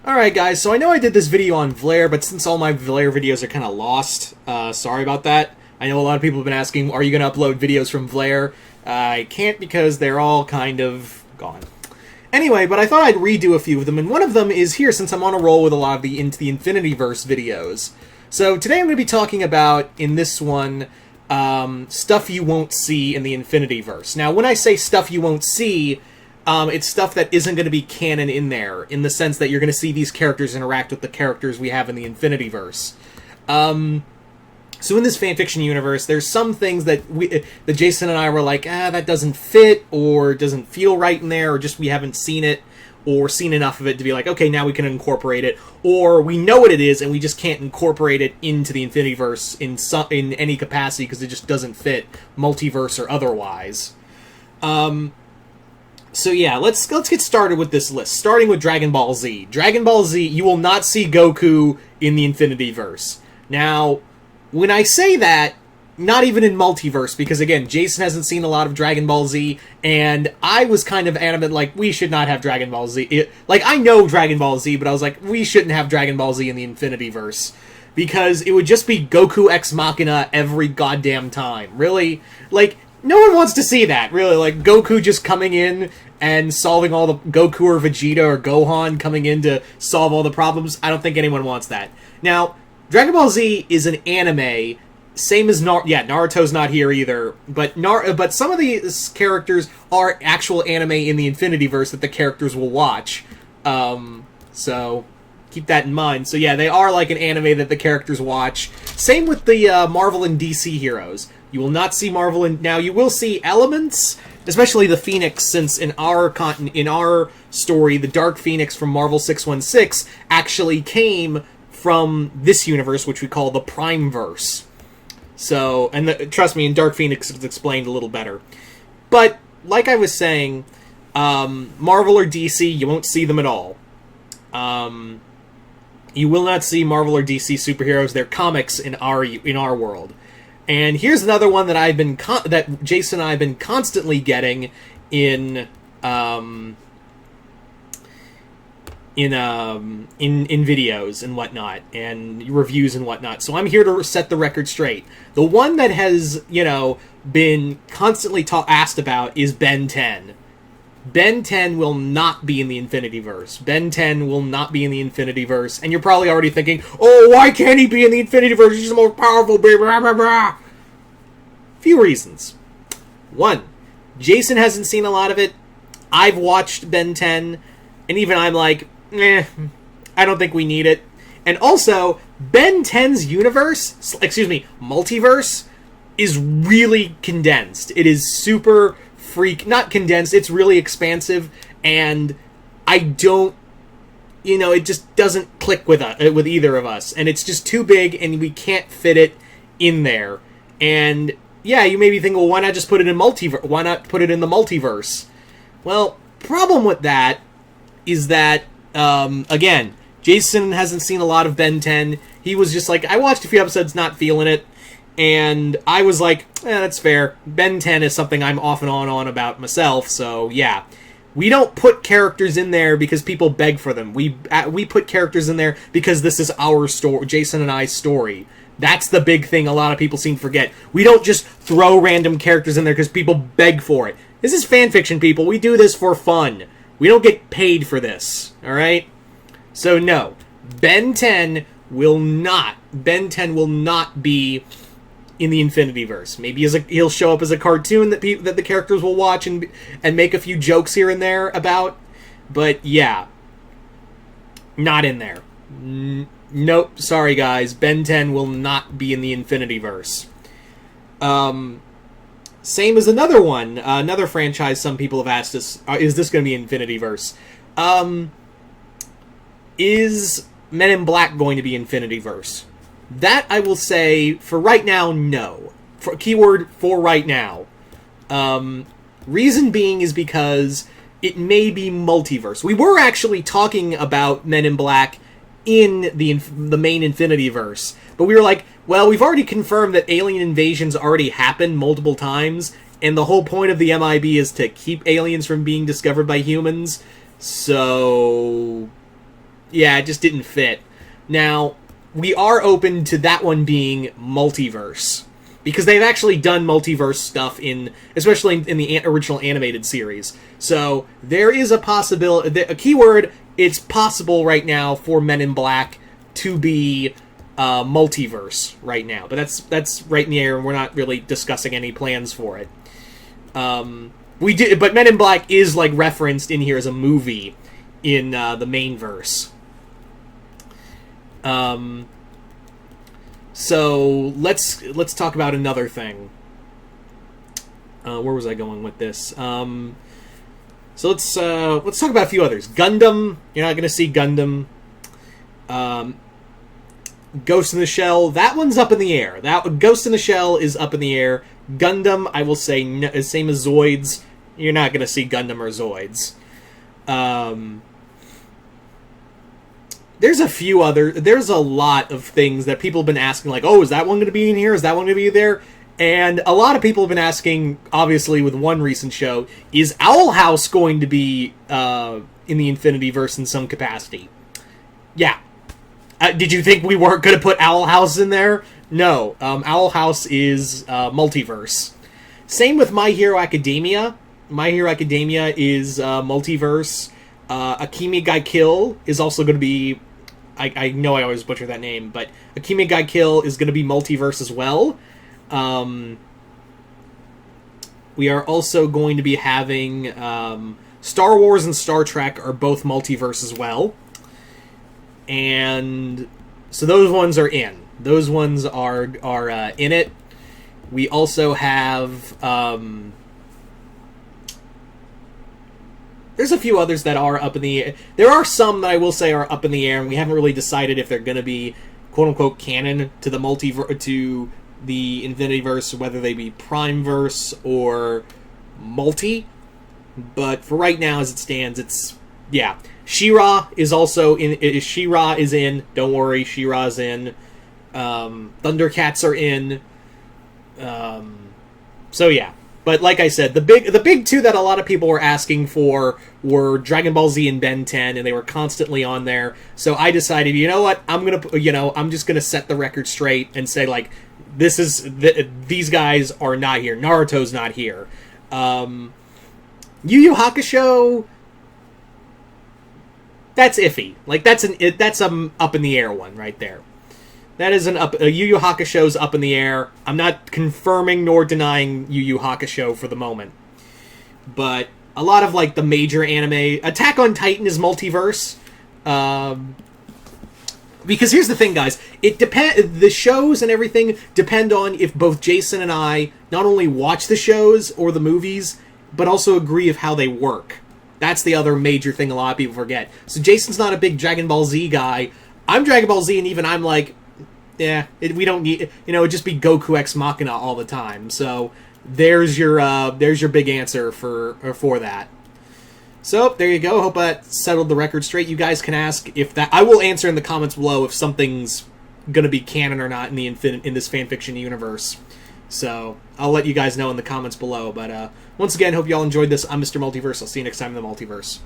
Alright guys, so I know I did this video on Vlaire, but since all my Vlaire videos are kind of lost, sorry about that. I know a lot of people have been asking, are you going to upload videos from Vlaire? I can't because they're all kind of gone. Anyway, but I thought I'd redo a few of them, and one of them is here since I'm on a roll with a lot of the Into the Infinityverse videos. So today I'm going to be talking about, in this one, stuff you won't see in the Infinityverse. Now, when I say stuff you won't see, it's stuff that isn't going to be canon in there, in the sense that you're going to see these characters interact with the characters we have in the Infinityverse. So in this fanfiction universe, there's some things that Jason and I were like, that doesn't fit, or doesn't feel right in there, or just we haven't seen it, or seen enough of it to be like, okay, now we can incorporate it, or we know what it is, and we just can't incorporate it into the Infinityverse in any capacity, because it just doesn't fit, multiverse or otherwise. So yeah, let's get started with this list, starting with Dragon Ball Z. Dragon Ball Z, you will not see Goku in the Infinityverse. Now, when I say that, not even in multiverse, because again, Jason hasn't seen a lot of Dragon Ball Z, and I was kind of adamant, like, we should not have Dragon Ball Z. I know Dragon Ball Z, but I was like, we shouldn't have Dragon Ball Z in the Infinityverse, because it would just be Goku Ex Machina every goddamn time. Really? Like, no one wants to see that, really. Like, Goku just coming in and solving all the... Goku or Vegeta or Gohan coming in to solve all the problems. I don't think anyone wants that. Now, Dragon Ball Z is an anime, same as Naruto's not here either, but some of these characters are actual anime in the Infinityverse that the characters will watch. So keep that in mind. So yeah, they are like an anime that the characters watch. Same with the Marvel and DC heroes. You will not see Marvel now you will see elements, especially the Phoenix, since in our story, the Dark Phoenix from Marvel 616 actually came from this universe, which we call the Primeverse. So, and trust me, in Dark Phoenix it's explained a little better. But, like I was saying, Marvel or DC, you won't see them at all. You will not see Marvel or DC superheroes. They're comics in our world. And here's another one that that Jason and I have been constantly getting in videos and whatnot, and reviews and whatnot. So I'm here to set the record straight. The one that has, been constantly asked about is Ben 10. Ben 10 will not be in the Infinityverse. Ben 10 will not be in the Infinityverse. And you're probably already thinking, oh, why can't he be in the Infinityverse? He's the most powerful, baby. Blah, blah, blah. Few reasons. One, Jason hasn't seen a lot of it. I've watched Ben 10, and even I'm like, I don't think we need it. And also, Ben 10's multiverse, is really condensed. It is super not condensed, it's really expansive, and I don't, it just doesn't click with either of us, and it's just too big, and we can't fit it in there. And yeah, you may be thinking, well, why not just put it in why not put it in the multiverse? Well, problem with that is that, again, Jason hasn't seen a lot of Ben 10. He was just like, I watched a few episodes, not feeling it. And I was like, that's fair. Ben 10 is something I'm off and on about myself, so yeah. We don't put characters in there because people beg for them. We put characters in there because this is our story, Jason and I's story. That's the big thing a lot of people seem to forget. We don't just throw random characters in there because people beg for it. This is fanfiction, people. We do this for fun. We don't get paid for this, alright? So no, Ben 10 will not be in the Infinityverse. Maybe he'll show up as a cartoon that the characters will watch and make a few jokes here and there about, but yeah, not in there. Nope, sorry guys, Ben 10 will not be in the Infinityverse. Same as another one, another franchise some people have asked us, is this going to be Infinityverse? Is Men in Black going to be Infinityverse? That, I will say, for right now, no. Keyword, for right now. Reason being is because it may be multiverse. We were actually talking about Men in Black in the main Infinityverse, but we were like, well, we've already confirmed that alien invasions already happened multiple times, and the whole point of the MIB is to keep aliens from being discovered by humans, so Yeah, it just didn't fit. Now, we are open to that one being multiverse. Because they've actually done multiverse stuff especially in the original animated series. So, there is a possibility, a keyword, it's possible right now for Men in Black to be multiverse right now. But that's right in the air, and we're not really discussing any plans for it. But Men in Black is, like, referenced in here as a movie in the main verse. So let's talk about another thing. Where was I going with this? So let's talk about a few others. Gundam, you're not going to see Gundam. Ghost in the Shell, that one's up in the air. Ghost in the Shell is up in the air. Gundam, I will say, same as Zoids. You're not going to see Gundam or Zoids. There's a lot of things that people have been asking, like, oh, is that one going to be in here? Is that one going to be there? And a lot of people have been asking, obviously, with one recent show, is Owl House going to be in the Infinityverse in some capacity? Yeah. Did you think we weren't going to put Owl House in there? No. Owl House is multiverse. Same with My Hero Academia. My Hero Academia is multiverse. Akimi Gai Kill is also going to be... I know I always butcher that name, but Akimi Gai Kill is going to be multiverse as well. We are also going to be having... Star Wars and Star Trek are both multiverse as well. And so those ones are in. Those ones are in it. We also have... there's a few others that are up in the air. There are some that I will say are up in the air, and we haven't really decided if they're going to be quote-unquote canon to the to the Infinityverse, whether they be Primeverse or multi. But for right now, as it stands, it's... yeah. She-Ra is also in... She-Ra is in. Don't worry, She-Ra's in. Thundercats are in. So yeah. But like I said, the big two that a lot of people were asking for were Dragon Ball Z and Ben 10, and they were constantly on there. So I decided, you know what, I'm just gonna set the record straight and say, like, these guys are not here. Naruto's not here. Yu Yu Hakusho, that's iffy. Like that's up in the air one right there. That is Yu Yu Hakusho's up in the air. I'm not confirming nor denying Yu Yu Hakusho for the moment. But a lot of, like, the major anime... Attack on Titan is multiverse. Because here's the thing, guys. The shows and everything depend on if both Jason and I not only watch the shows or the movies, but also agree of how they work. That's the other major thing a lot of people forget. So Jason's not a big Dragon Ball Z guy. I'm Dragon Ball Z, and even I'm like... yeah, we don't need... it'd just be Goku Ex Machina all the time. So there's your big answer for that. So there you go. Hope that settled the record straight. You guys can ask if that... I will answer in the comments below if something's gonna be canon or not in this fanfiction universe. So I'll let you guys know in the comments below. But once again, hope you all enjoyed this. I'm Mr. Multiverse. I'll see you next time in the Multiverse.